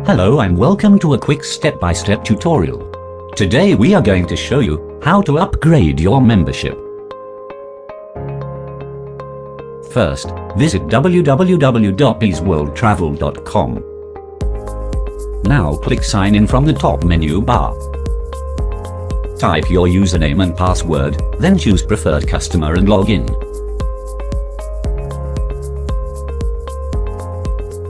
Hello and welcome to a quick step-by-step tutorial. Today we are going to show you how to upgrade your membership. First, visit www.bzzworldtravel.com. Now click Sign In from the top menu bar. Type your username and password, then choose Preferred Customer and log in.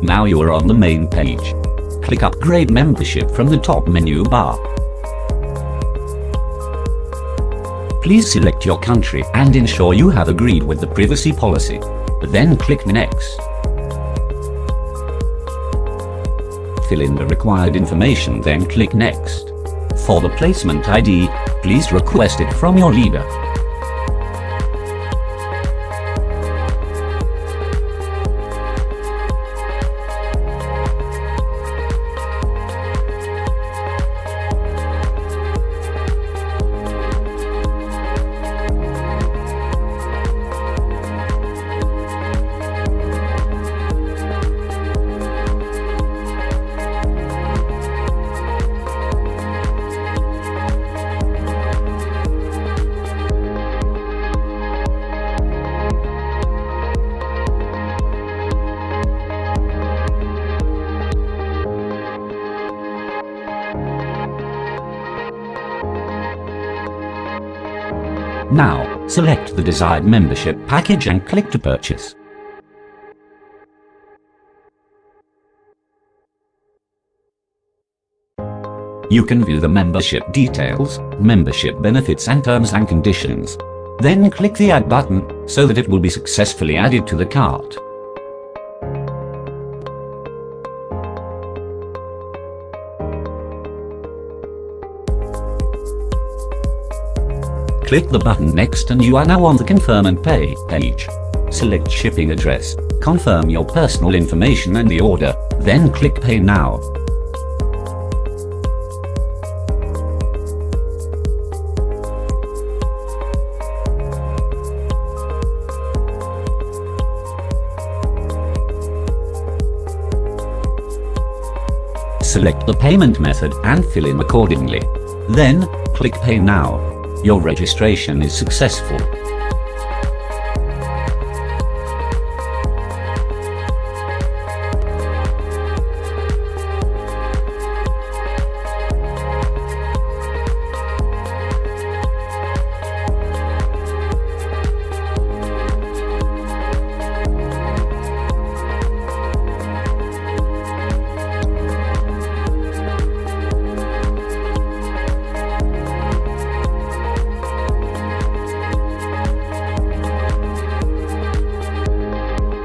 Now you are on the main page. Click Upgrade Membership from the top menu bar. Please select your country and ensure you have agreed with the privacy policy. Then click Next. Fill in the required information, then click Next. For the placement ID, please request it from your leader. Now, select the desired membership package and click to purchase. You can view the membership details, membership benefits and terms and conditions. Then click the Add button, so that it will be successfully added to the cart. Click the button Next and you are now on the Confirm and Pay page. Select shipping address, confirm your personal information and the order, then click Pay Now. Select the payment method and fill in accordingly. Then, click Pay Now. Your registration is successful.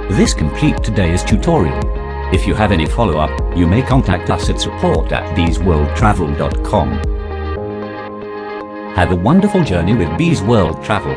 This completes today's tutorial. If you have any follow-up, you may contact us at support@bzzworldtravel.com. Have a wonderful journey with Bzzworld Travel.